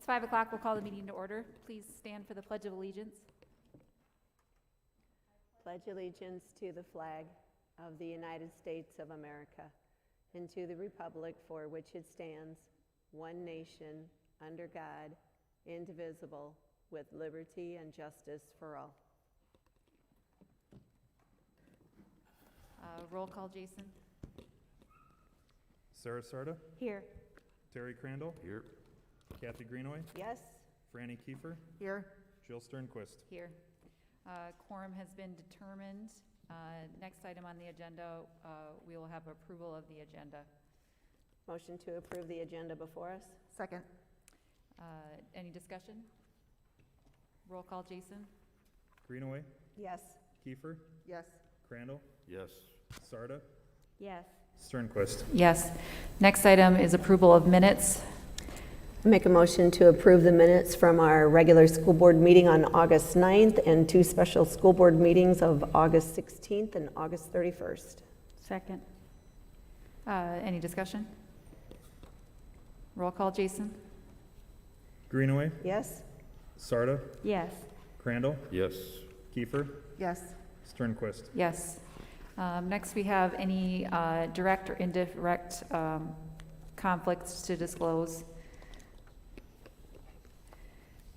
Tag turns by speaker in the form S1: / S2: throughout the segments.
S1: It's 5 o'clock. We'll call the meeting to order. Please stand for the Pledge of Allegiance.
S2: Pledge allegiance to the flag of the United States of America and to the republic for which it stands, one nation, under God, indivisible, with liberty and justice for all.
S1: Roll call, Jason.
S3: Sarah Sarda,
S1: Here.
S3: Terry Crandall,
S4: Here.
S3: Kathy Greenaway,
S2: Yes?
S3: Franny Kiefer,
S2: Here.
S3: Jill Sternquist.
S1: Here. Quorum has been determined. Next item on the agenda, we will have approval of the agenda.
S2: Motion to approve the agenda before us?
S5: Second.
S1: Any discussion? Roll call, Jason.
S3: Greenaway,
S2: Yes.
S3: Kiefer,
S5: Yes.
S3: Crandall,
S4: Yes.
S3: Sarda,
S2: Yes.
S3: Sternquist.
S1: Yes. Next item is approval of minutes.
S2: Make a motion to approve the minutes from our regular school board meeting on August 9th and two special school board meetings of August 16th and August 31st.
S1: Second. Any discussion? Roll call, Jason.
S3: Greenaway,
S2: Yes?
S3: Sarda,
S1: Yes.
S3: Crandall,
S4: Yes.
S3: Kiefer,
S5: Yes.
S3: Sternquist.
S1: Yes. Next, we have any direct or indirect conflicts to disclose.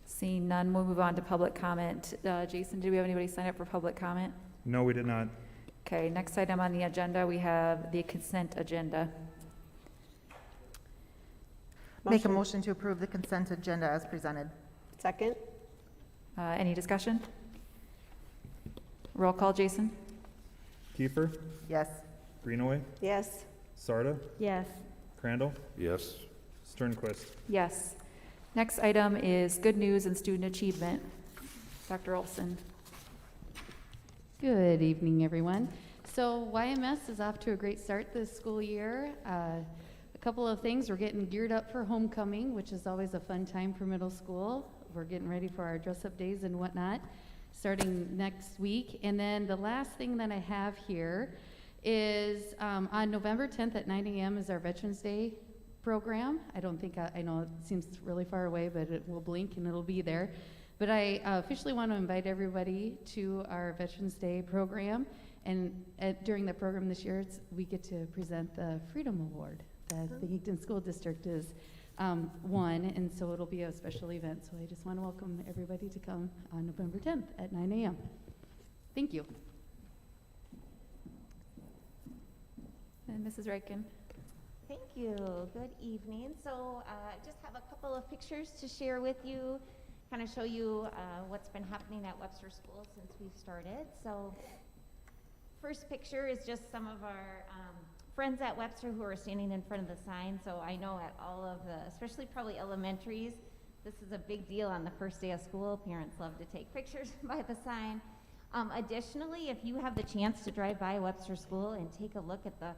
S1: Seeing none, we'll move on to public comment. Jason, do we have anybody sign up for public comment?
S3: No, we did not.
S1: Okay, next item on the agenda, we have the consent agenda.
S5: Make a motion to approve the consent agenda as presented.
S2: Second?
S1: Any discussion? Roll call, Jason?
S3: Kiefer,
S5: Yes.
S3: Greenaway,
S2: Yes.
S3: Sarda,
S1: Yes.
S3: Crandall,
S4: Yes.
S3: Sternquist.
S1: Yes. Next item is good news and student achievement. Dr. Olson.
S6: Good evening, everyone. So YMS is off to a great start this school year. A couple of things, we're getting geared up for homecoming, which is always a fun time for middle school. We're getting ready for our dress-up days and whatnot, starting next week. And then the last thing that I have here is on November 10th at 9 a.m. is our Veterans Day program. I don't think, I know it seems really far away, but it will blink and it'll be there. But I officially want to invite everybody to our Veterans Day program. And during the program this year, we get to present the Freedom Award that the Yankton School District is won, and so it'll be a special event. So I just want to welcome everybody to come on November 10th at 9 a.m. Thank you.
S1: And Mrs. Reichen.
S7: Thank you. Good evening. So just have a couple of pictures to share with you, kind of show you what's been happening at Webster School since we've started. So first picture is just some of our friends at Webster who are standing in front of the sign. So I know at all of the, especially probably elementaries, this is a big deal on the first day of school. Parents love to take pictures by the sign. Additionally, if you have the chance to drive by Webster School and take a look at the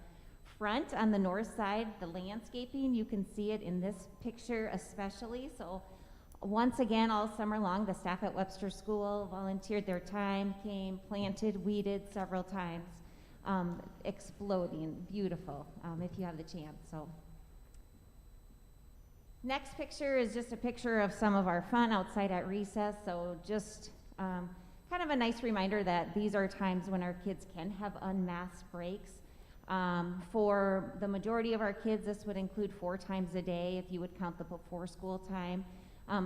S7: front on the north side, the landscaping, you can see it in this picture especially. So once again, all summer long, the staff at Webster School volunteered their time, came, planted, weeded several times, exploding, beautiful, if you have the chance. So next picture is just a picture of some of our fun outside at recess. So just kind of a nice reminder that these are times when our kids can have unmasked breaks. For the majority of our kids, this would include 4 times a day if you would count the before school time.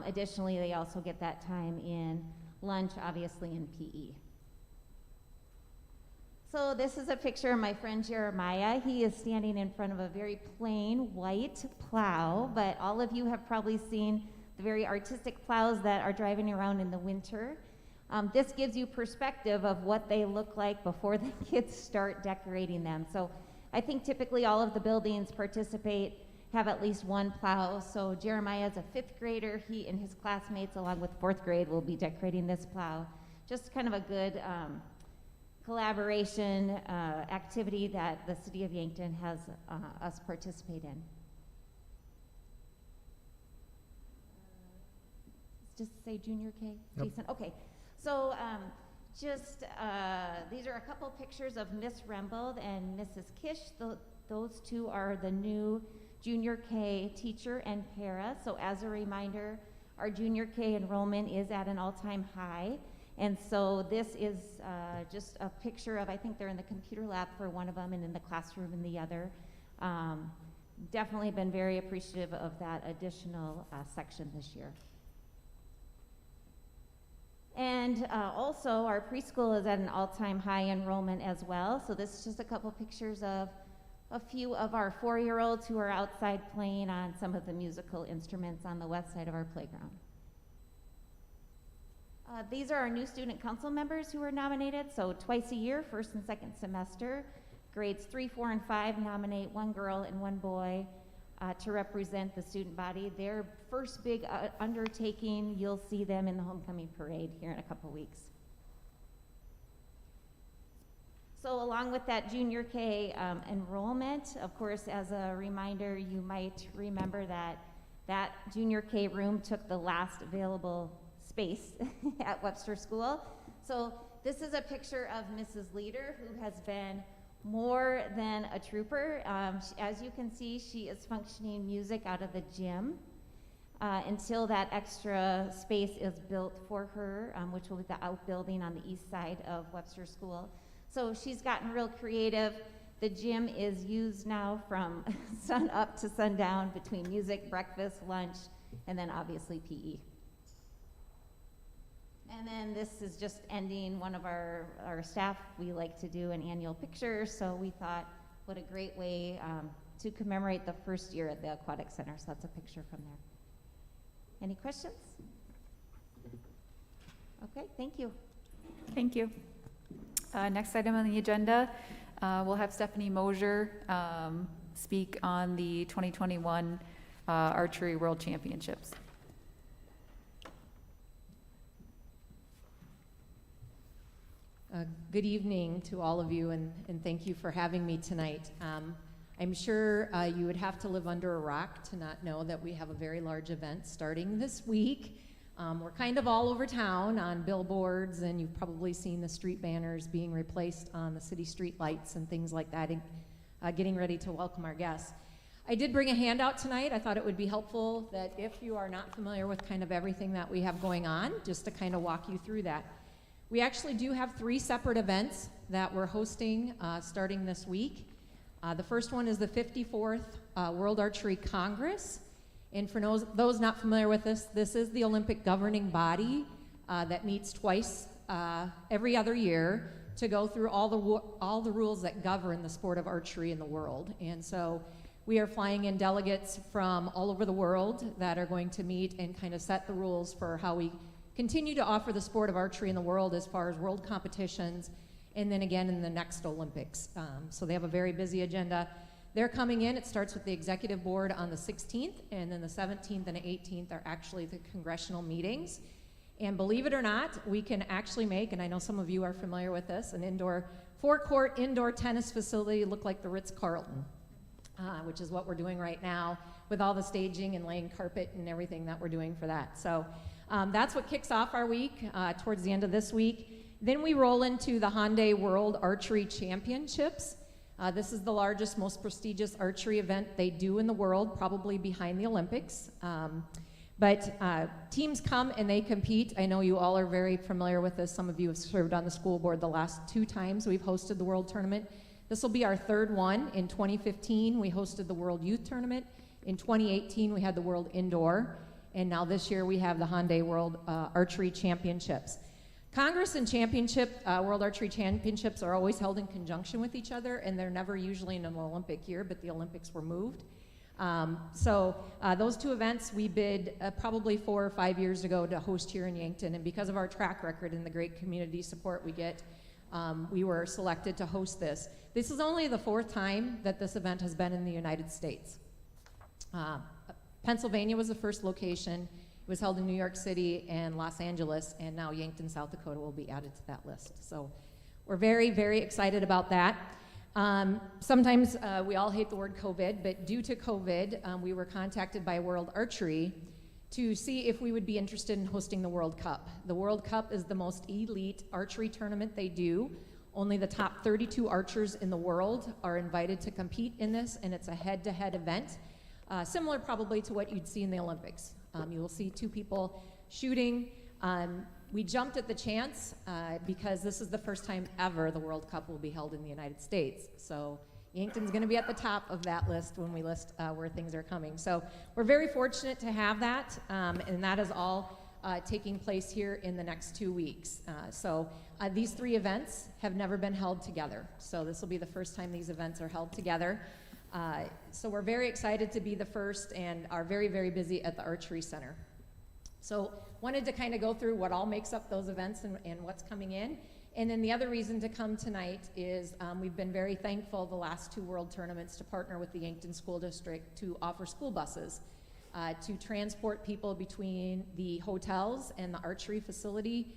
S7: Additionally, they also get that time in lunch, obviously in PE. So this is a picture of my friend Jeremiah. He is standing in front of a very plain white plow, but all of you have probably seen the very artistic plows that are driving around in the winter. This gives you perspective of what they look like before the kids start decorating them. So I think typically all of the buildings have at least one plow. So Jeremiah is a 5th grader. He and his classmates, along with 4th grade, will be decorating this plow. Just kind of a good collaboration activity that the city of Yankton has us participate in. Just say junior K,
S3: Yep.
S7: Jason? Okay. So these are a couple pictures of Miss Rembold and Mrs. Kish. Those two are the new junior K teacher and para. So as a reminder, our junior K enrollment is at an all-time high. And so this is just a picture of, I think they're in the computer lab for one of them and in the classroom in the other. Definitely been very appreciative of that additional section this year. And also our preschool is at an all-time high enrollment as well. So this is just a couple pictures of a few of our 4-year-olds who are outside playing on some of the musical instruments on the west side of our playground. These are our new student council members who are nominated. So twice a year, first and second semester, grades 3, 4, and 5 nominate one girl and one boy to represent the student body. Their first big undertaking, you'll see them in the homecoming parade here in a couple weeks. So along with that junior K enrollment, of course, as a reminder, you might remember that that junior K room took the last available space at Webster School. So this is a picture of Mrs. Leader, who has been more than a trooper. As you can see, she is functioning music out of the gym until that extra space is built for her, which will be the outbuilding on the east side of Webster School. So she's gotten real creative. The gym is used now from sun up to sundown between music, breakfast, lunch, and then obviously PE. And then this is just ending one of our staff. We like to do an annual picture, so we thought what a great way to commemorate the first year at the Aquatic Center. So that's a picture from there. Any questions? Okay, thank you.
S1: Thank you. Next item on the agenda, we'll have Stephanie Mosier speak on the 2021 Archery World Championships.
S4: Good evening to all of you, and thank you for having me tonight. I'm sure you would have to live under a rock to not know that we have a very large event starting this week. We're kind of all over town on billboards, and you've probably seen the street banners being replaced on the city street lights and things like that, getting ready to welcome our guests. I did bring a handout tonight. I thought it would be helpful that if you are not familiar with kind of everything that we have going on, just to kind of walk you through that. We actually do have 3 separate events that we're hosting starting this week. The first one is the 54th World Archery Congress. And for those not familiar with this is the Olympic governing body that meets twice every other year to go through all the rules that govern the sport of archery in the world. And so we are flying in delegates from all over the world that are going to meet and kind of set the rules for how we continue to offer the sport of archery in the world as far as world competitions, and then again in the next Olympics. So they have a very busy agenda. They're coming in. It starts with the executive board on the 16th, and then the 17th and 18th are actually the congressional meetings. And believe it or not, we can actually make, and I know some of you are familiar with this, an indoor 4-court indoor tennis facility look like the Ritz-Carlton, which is what we're doing right now with all the staging and laying carpet and everything that we're doing for that. So that's what kicks off our week towards the end of this week. Then we roll into the Hyundai World Archery Championships. This is the largest, most prestigious archery event they do in the world, probably behind the Olympics. But teams come and they compete. I know you all are very familiar with this. Some of you have served on the school board the last 2 times we've hosted the World Tournament. This will be our 3rd one. In 2015, we hosted the World Youth Tournament. In 2018, we had the World Indoor. And now this year, we have the Hyundai World Archery Championships. Congress and World Archery Championships are always held in conjunction with each other, and they're never usually in an Olympic year, but the Olympics were moved. So those 2 events we bid probably 4 or 5 years ago to host here in Yankton, and because of our track record and the great community support we get, we were selected to host this. This is only the 4th time that this event has been in the United States. Pennsylvania was the first location. It was held in New York City and Los Angeles, and now Yankton, South Dakota will be added to that list. So we're very, very excited about that. Sometimes we all hate the word COVID, but due to COVID, we were contacted by World Archery to see if we would be interested in hosting the World Cup. The World Cup is the most elite archery tournament they do. Only the top 32 archers in the world are invited to compete in this, and it's a head-to-head event. Similar probably to what you'd see in the Olympics. You will see 2 people shooting. We jumped at the chance because this is the first time ever the World Cup will be held in the United States. So Yankton's going to be at the top of that list when we list where things are coming. So we're very fortunate to have that, and that is all taking place here in the next 2 weeks. These 3 events have never been held together. So this will be the first time these events are held together. So we're very excited to be the first and are very, very busy at the Archery Center. So wanted to kind of go through what all makes up those events and what's coming in. And then the other reason to come tonight is we've been very thankful the last 2 world tournaments to partner with the Yankton School District to offer school buses to transport people between the hotels and the archery facility.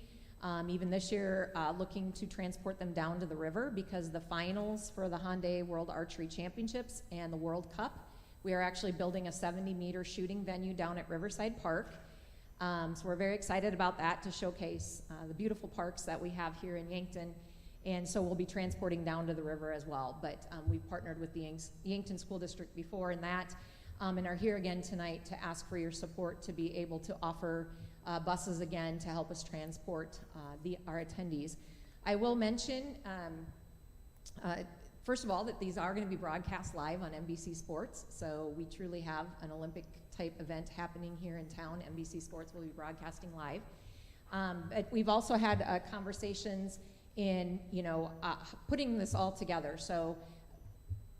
S4: Even this year, looking to transport them down to the river because the finals for the Hyundai World Archery Championships and the World Cup, we are actually building a 70-meter shooting venue down at Riverside Park. So we're very excited about that to showcase the beautiful parks that we have here in Yankton. And so we'll be transporting down to the river as well. But we've partnered with the Yankton School District before in that, and are here again tonight to ask for your support to be able to offer buses again to help us transport our attendees. I will mention, first of all, that these are going to be broadcast live on NBC Sports. So we truly have an Olympic type event happening here in town. NBC Sports will be broadcasting live. But we've also had conversations in, putting this all together. So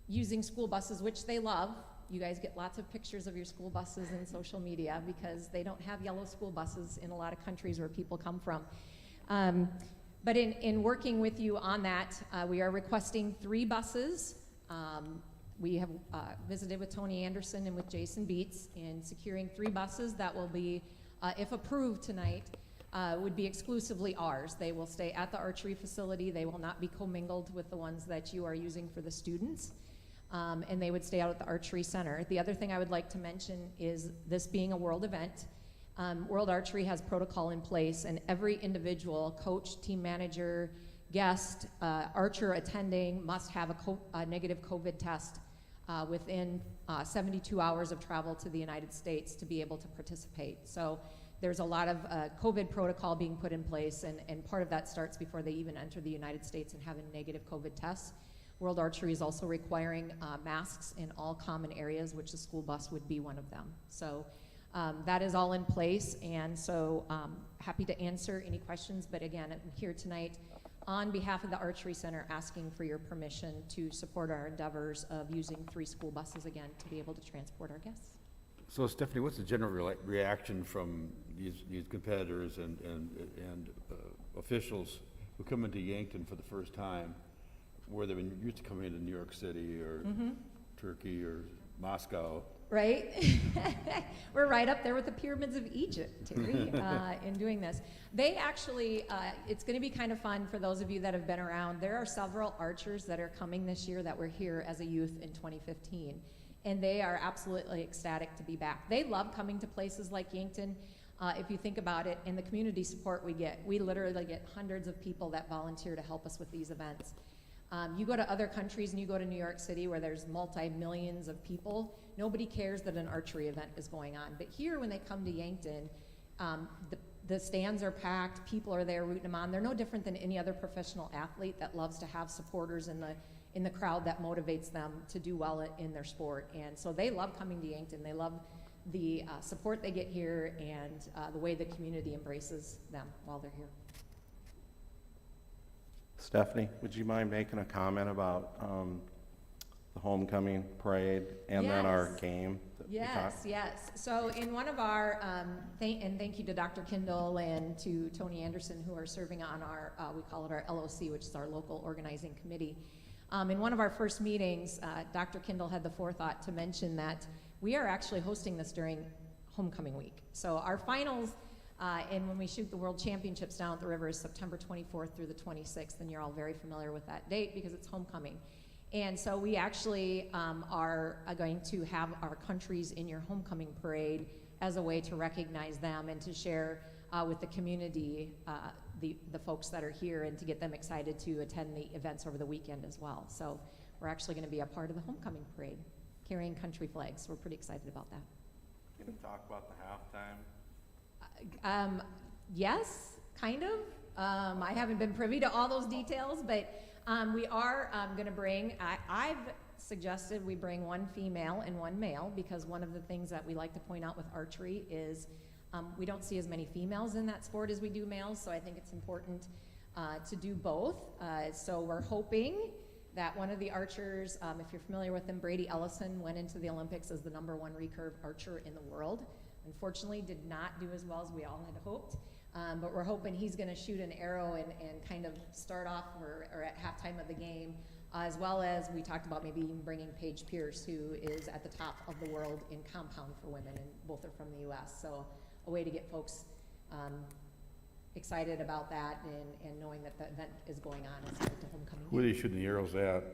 S4: using school buses, which they love. You guys get lots of pictures of your school buses in social media because they don't have yellow school buses in a lot of countries where people come from. But in working with you on that, we are requesting 3 buses. We have visited with Tony Anderson and with Jason Beets in securing 3 buses that will be, if approved tonight, would be exclusively ours. They will stay at the archery facility. They will not be commingled with the ones that you are using for the students. And they would stay out at the Archery Center. The other thing I would like to mention is this being a world event, World Archery has protocol in place, and every individual, coach, team manager, guest, archer attending must have a negative COVID test within 72 hours of travel to the United States to be able to participate. So there's a lot of COVID protocol being put in place, and part of that starts before they even enter the United States and have a negative COVID test. World Archery is also requiring masks in all common areas, which the school bus would be one of them. So that is all in place, and so happy to answer any questions. But again, I'm here tonight on behalf of the Archery Center asking for your permission to support our endeavors of using 3 school buses again to be able to transport our guests.
S8: So Stephanie, what's the general reaction from these competitors and officials who come into Yankton for the first time, where they've been used to coming into New York City or Turkey or Moscow?
S4: Right? We're right up there with the pyramids of Egypt, Terry, in doing this. They actually, it's going to be kind of fun for those of you that have been around. There are several archers that are coming this year that were here as a youth in 2015, and they are absolutely ecstatic to be back. They love coming to places like Yankton. If you think about it, and the community support we get, we literally get hundreds of people that volunteer to help us with these events. You go to other countries and you go to New York City where there's multi-millions of people, nobody cares that an archery event is going on. But here, when they come to Yankton, the stands are packed, people are there rooting them on. They're no different than any other professional athlete that loves to have supporters in the crowd that motivates them to do well in their sport. And so they love coming to Yankton. They love the support they get here and the way the community embraces them while they're here.
S9: Stephanie, would you mind making a comment about the homecoming parade and then our game?
S4: Yes. So in one of our, thank you to Dr. Kindle and to Tony Anderson, who are serving on our, we call it our LOC, which is our local organizing committee. In one of our first meetings, Dr. Kindle had the forethought to mention that we are actually hosting this during homecoming week. So our finals, and when we shoot the World Championships down at the river, is September 24th through the 26th, and you're all very familiar with that date because it's homecoming. And so we actually are going to have our countries in your homecoming parade as a way to recognize them and to share with the community the folks that are here and to get them excited to attend the events over the weekend as well. So we're actually going to be a part of the homecoming parade, carrying country flags. We're pretty excited about that.
S9: Can you talk about the halftime?
S4: Yes, kind of. I haven't been privy to all those details, but we are going to bring, I've suggested we bring one female and one male, because one of the things that we like to point out with archery is we don't see as many females in that sport as we do males, so I think it's important to do both. So we're hoping that one of the archers, if you're familiar with him, Brady Ellison, went into the Olympics as the #1 recurve archer in the world. Unfortunately, did not do as well as we all had hoped. But we're hoping he's going to shoot an arrow and kind of start off or at halftime of the game, as well as we talked about maybe even bringing Paige Pierce, who is at the top of the world in compound for women, and both are from the U.S. So a way to get folks excited about that and knowing that the event is going on as the homecoming.
S8: Who are they shooting the arrows at?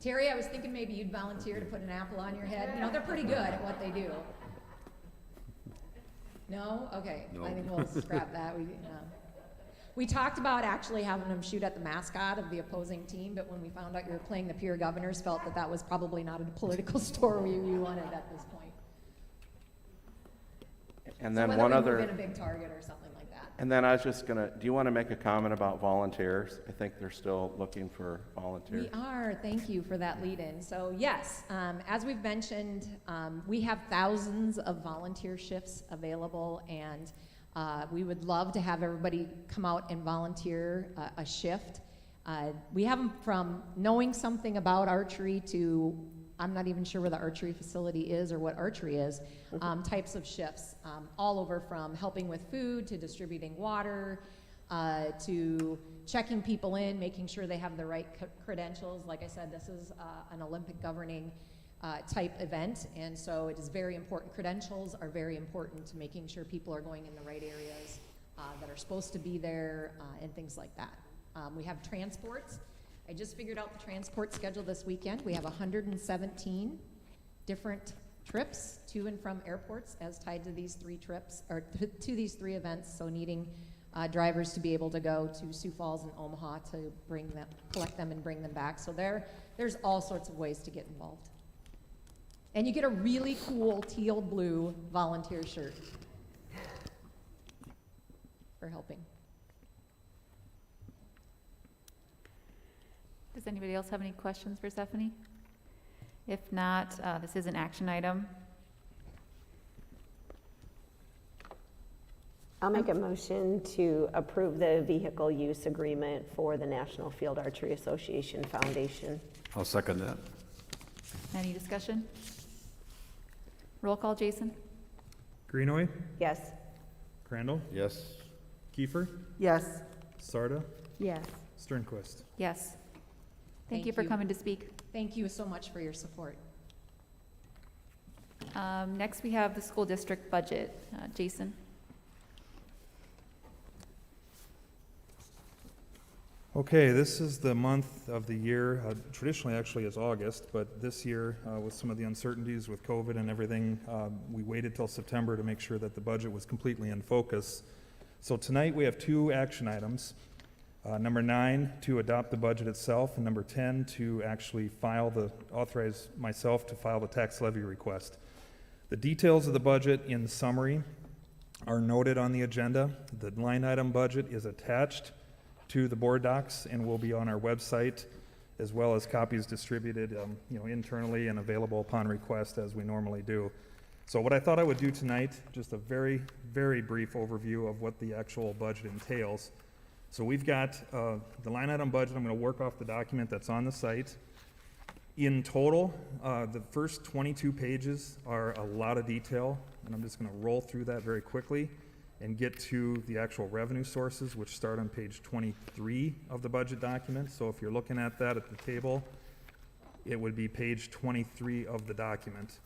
S4: Terry, I was thinking maybe you'd volunteer to put an apple on your head. You know, they're pretty good at what they do. No? Okay.
S8: No.
S4: I think we'll scrap that. We talked about actually having them shoot at the mascot of the opposing team, but when we found out you were playing the Peer Governors, felt that that was probably not a political story we wanted at this point.
S9: And
S4: So
S9: then
S4: whether
S9: one
S4: we
S9: other.
S4: move in a big target or something like that.
S9: And then I was just gonna, do you want to make a comment about volunteers? I think they're still looking for volunteers.
S4: We are. Thank you for that lead-in. So yes, as we've mentioned, we have thousands of volunteer shifts available, and we would love to have everybody come out and volunteer a shift. We have them from knowing something about archery to I'm not even sure where the archery facility is or what archery is, types of shifts, all over from helping with food to distributing water, to checking people in, making sure they have the right credentials. Like I said, this is an Olympic governing type event, and so it is very important. Credentials are very important to making sure people are going in the right areas that are supposed to be there, and things like that. We have transports. I just figured out the transport schedule this weekend. We have 117 different trips to and from airports as tied to these 3 trips, or to these 3 events, so needing drivers to be able to go to Sioux Falls and Omaha to bring them, collect them and bring them back. So there's all sorts of ways to get involved. And you get a really cool teal blue volunteer shirt for helping.
S1: Does anybody else have any questions for Stephanie? If not, this is an action item.
S2: I'll make a motion to approve the vehicle use agreement for the National Field Archery Association Foundation.
S8: I'll second that.
S1: Any discussion? Roll call, Jason?
S3: Greenaway,
S2: Yes.
S3: Crandall,
S8: Yes.
S3: Kiefer,
S5: Yes.
S3: Sarda,
S7: Yes.
S3: Sternquist.
S1: Yes. Thank
S4: Thank
S1: you for
S4: you.
S1: coming to speak.
S4: Thank you so much for your support.
S1: Next, we have the school district budget. Jason?
S3: Okay, this is the month of the year, traditionally actually it's August, but this year, with some of the uncertainties with COVID and everything, we waited till September to make sure that the budget was completely in focus. So tonight we have 2 action items. Number 9, to adopt the budget itself, and number 10, to actually authorize myself to file the tax levy request. The details of the budget in summary are noted on the agenda. The line item budget is attached to the board docs and will be on our website, as well as copies distributed internally and available upon request as we normally do. So what I thought I would do tonight, just a very, very brief overview of what the actual budget entails. So we've got the line item budget. I'm going to work off the document that's on the site. In total, the first 22 pages are a lot of detail, and I'm just going to roll through that very quickly and get to the actual revenue sources, which start on page 23 of the budget document. So if you're looking at that at the table, it would be page 23 of the document.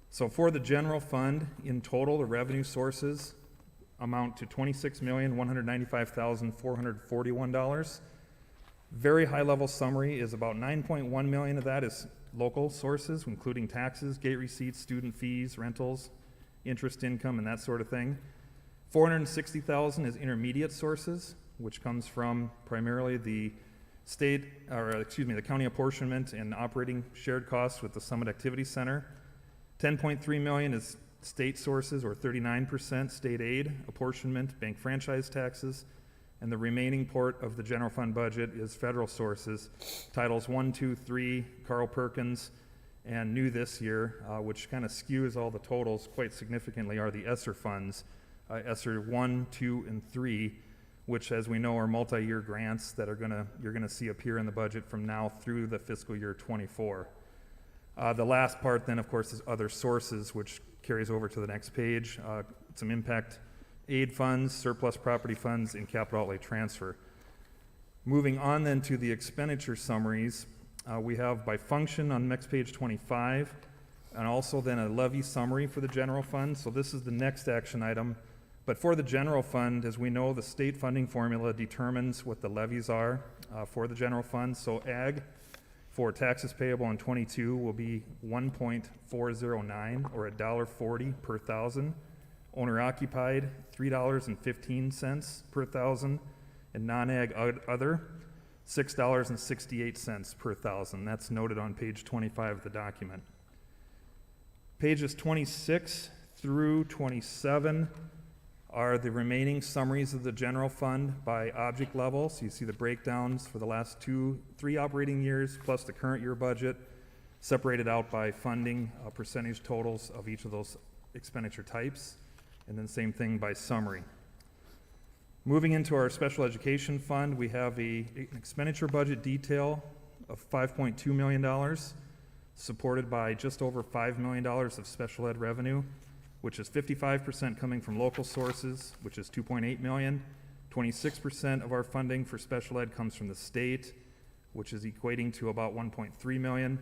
S3: So for the general fund, in total, the revenue sources amount to $26,195,441. Very high-level summary is about $9.1 million of that is local sources, including taxes, gate receipts, student fees, rentals, interest income, and that sort of thing. $460,000 is intermediate sources, which comes from primarily the the county apportionment and operating shared costs with the Summit Activity Center. $10.3 million is state sources, or 39% state aid, apportionment, bank franchise taxes, and the remaining part of the general fund budget is federal sources. Titles 1, 2, 3, Carl Perkins, and new this year, which kind of skews all the totals quite significantly, are the ESSER funds, ESSER 1, 2, and 3, which, as we know, are multi-year grants that you're gonna see appear in the budget from now through the fiscal year 24. The last part then, of course, is other sources, which carries over to the next page. Some impact aid funds, surplus property funds, and capital outlay transfer. Moving on then to the expenditure summaries, we have by function on next page 25, and also then a levy summary for the general fund. So this is the next action item. But for the general fund, as we know, the state funding formula determines what the levies are for the general fund. So ag for taxes payable in 22 will be 1.409, or $1.40 per thousand. Owner occupied, $3.15 per thousand, and non-ag other, $6.68 per thousand. That's noted on page 25 of the document. Pages 26 through 27 are the remaining summaries of the general fund by object level. So you see the breakdowns for the last 3 operating years, plus the current year budget, separated out by funding percentage totals of each of those expenditure types, and then same thing by summary. Moving into our special education fund, we have an expenditure budget detail of $5.2 million, supported by just over $5 million of special ed revenue, which is 55% coming from local sources, which is $2.8 million. 26% of our funding for special ed comes from the state, which is equating to about $1.3 million.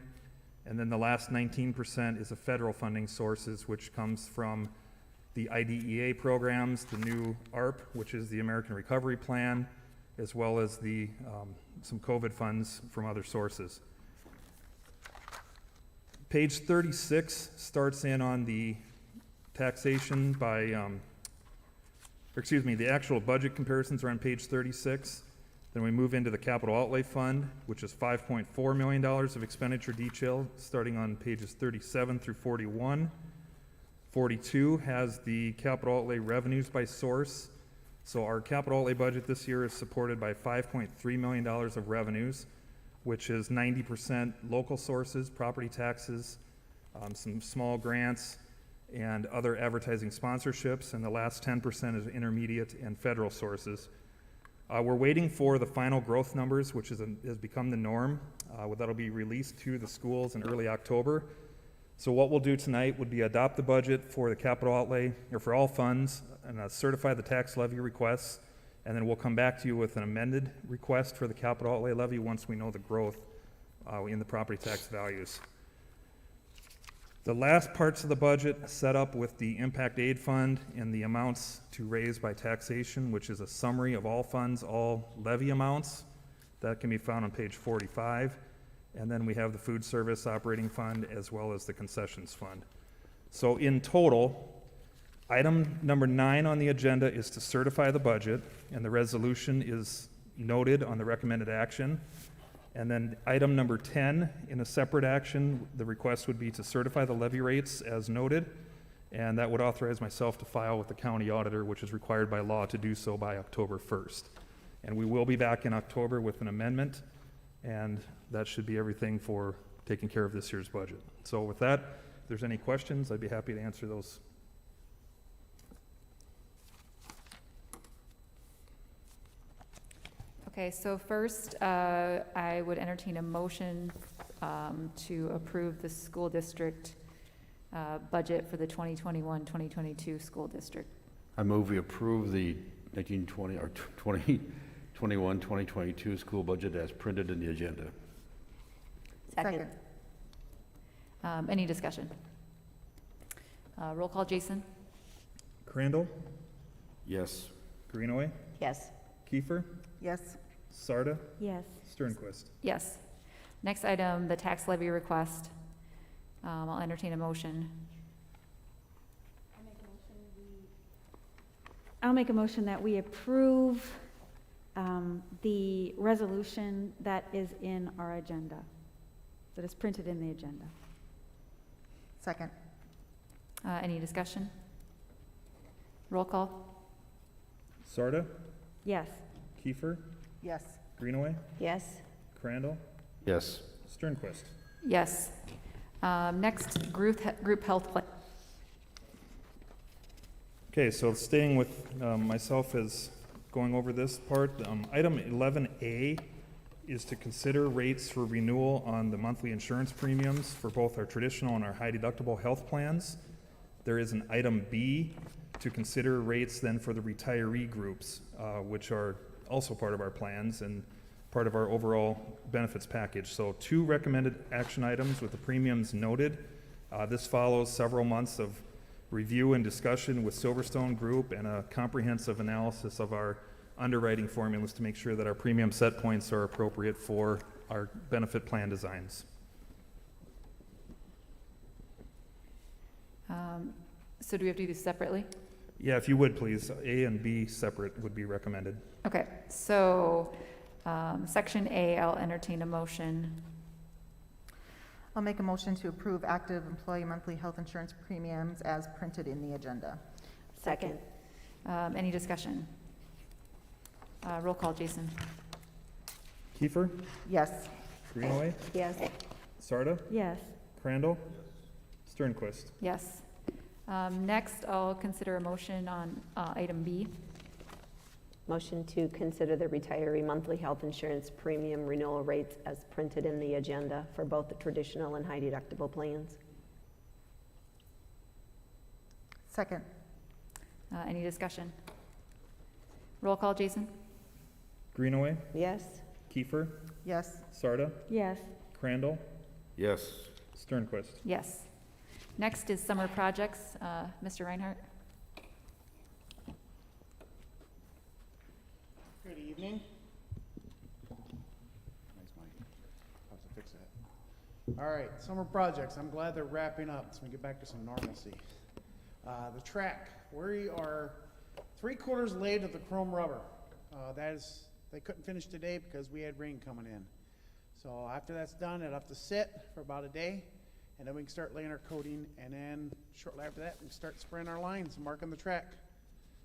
S3: And then the last 19% is the federal funding sources, which comes from the IDEA programs, the new ARP, which is the American Recovery Plan, as well as the some COVID funds from other sources. Page 36 starts in on the taxation by, the actual budget comparisons are on page 36. Then we move into the capital outlay fund, which is $5.4 million of expenditure detail, starting on pages 37 through 41. 42 has the capital outlay revenues by source. So our capital outlay budget this year is supported by $5.3 million of revenues, which is 90% local sources, property taxes, some small grants, and other advertising sponsorships, and the last 10% is intermediate and federal sources. We're waiting for the final growth numbers, which has become the norm. That'll be released to the schools in early October. So what we'll do tonight would be adopt the budget for the capital outlay, or for all funds, and certify the tax levy requests, and then we'll come back to you with an amended request for the capital outlay levy once we know the growth in the property tax values. The last parts of the budget set up with the impact aid fund and the amounts to raise by taxation, which is a summary of all funds, all levy amounts. That can be found on page 45. And then we have the food service operating fund as well as the concessions fund. So in total, item number 9 on the agenda is to certify the budget, and the resolution is noted on the recommended action. And then item number 10, in a separate action, the request would be to certify the levy rates as noted, and that would authorize myself to file with the county auditor, which is required by law to do so by October 1st. And we will be back in October with an amendment, and that should be everything for taking care of this year's budget. So with that, if there's any questions, I'd be happy to answer those.
S1: Okay, so first, I would entertain a motion to approve the school district budget for the 2021-2022 school district.
S8: I move we approve the 1920 or 2021-2022 school budget as printed in the agenda.
S5: Second.
S1: Any discussion? Roll call, Jason?
S3: Crandall,
S8: Yes.
S3: Greenaway,
S2: Yes.
S3: Kiefer,
S5: Yes.
S3: Sarda,
S2: Yes.
S3: Sternquist.
S1: Yes. Next item, the tax levy request. I'll entertain a motion.
S10: I'll make a motion that we approve the resolution that is in our agenda, that is printed in the agenda.
S5: Second.
S1: Any discussion? Roll call?
S3: Sarda,
S10: Yes.
S3: Kiefer,
S5: Yes.
S3: Greenaway,
S2: Yes?
S3: Crandall,
S8: Yes.
S3: Sternquist.
S1: Yes. Next, group health plan.
S3: Okay, so staying with myself as going over this part, item 11A is to consider rates for renewal on the monthly insurance premiums for both our traditional and our high deductible health plans. There is an item B to consider rates then for the retiree groups, which are also part of our plans and part of our overall benefits package. So 2 recommended action items with the premiums noted. This follows several months of review and discussion with Silverstone Group and a comprehensive analysis of our underwriting formulas to make sure that our premium set points are appropriate for our benefit plan designs.
S1: So do we have to do this separately?
S3: Yeah, if you would, please, A and B separate would be recommended.
S1: Okay, so section A, I'll entertain a motion.
S5: I'll make a motion to approve active employee monthly health insurance premiums as printed in the agenda.
S2: Second?
S1: Any discussion? Roll call, Jason.
S3: Kiefer,
S5: Yes.
S3: Greenaway,
S2: Yes?
S3: Sarda,
S10: Yes.
S3: Crandall, Sternquist.
S1: Yes. Next, I'll consider a motion on item B.
S2: Motion to consider the retiree monthly health insurance premium renewal rates as printed in the agenda for both the traditional and high deductible plans.
S5: Second.
S1: Any discussion? Roll call, Jason.
S3: Greenaway,
S2: Yes?
S3: Kiefer,
S5: Yes.
S3: Sarda,
S10: Yes.
S3: Crandall,
S8: Yes.
S3: Sternquist.
S1: Yes. Next is summer projects. Mr. Reinhardt.
S11: Good evening. Nice mic. Have to fix that. All right, summer projects. I'm glad they're wrapping up so we get back to some normalcy. The track, we are 3/4 laid of the chrome rubber. They couldn't finish today because we had rain coming in. So after that's done, it'll have to sit for about a day, and then we can start laying our coating, and then shortly after that, we can start spraying our lines and marking the track.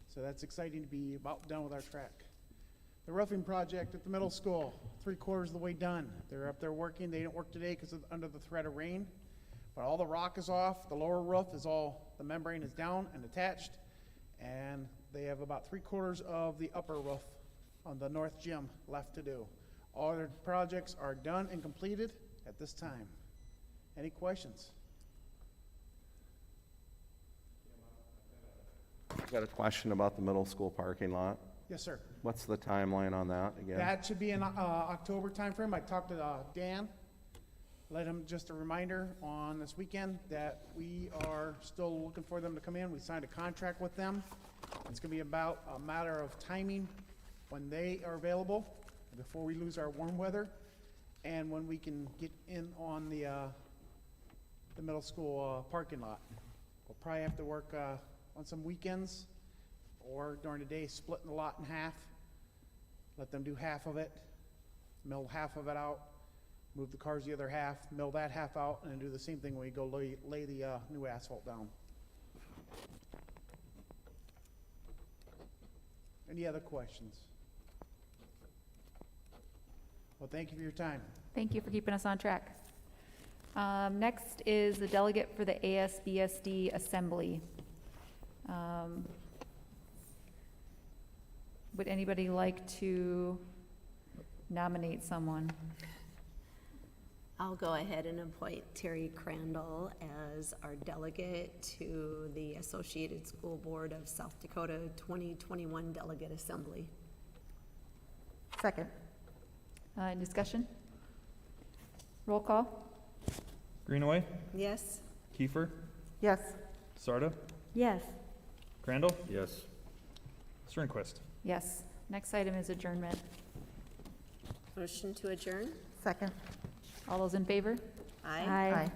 S11: So that's exciting to be about done with our track. The roofing project at the middle school, 3/4 of the way done. They're up there working. They didn't work today because of under the threat of rain, but all the rock is off. The lower roof is the membrane is down and attached, and they have about 3/4 of the upper roof on the north gym left to do. All their projects are done and completed at this time. Any questions?
S9: I've got a question about the middle school parking lot.
S11: Yes, sir.
S9: What's the timeline on that again?
S11: That should be in October timeframe. I talked to Dan, let him just a reminder on this weekend that we are still looking for them to come in. We signed a contract with them. It's gonna be about a matter of timing when they are available, before we lose our warm weather, and when we can get in on the middle school parking lot. We'll probably have to work on some weekends or during the day, splitting the lot in half. Let them do half of it, mill half of it out, move the cars the other half, mill that half out, and then do the same thing when we go lay the new asphalt down. Any other questions? Well, thank you for your time.
S1: Thank you for keeping us on track. Next is the delegate for the ASBSD Assembly. Would anybody like to nominate someone?
S2: I'll go ahead and appoint Terry Crandall as our delegate to the Associated School Board of South Dakota 2021 Delegate Assembly.
S5: Second.
S1: Any discussion? Roll call?
S3: Greenaway,
S2: Yes?
S3: Kiefer,
S5: Yes.
S3: Sarda,
S10: Yes.
S3: Crandall,
S8: Yes.
S3: Sternquist.
S1: Yes. Next item is adjournment.
S2: Motion to adjourn?
S5: Second.
S1: All those in favor?
S2: Aye.
S5: Aye.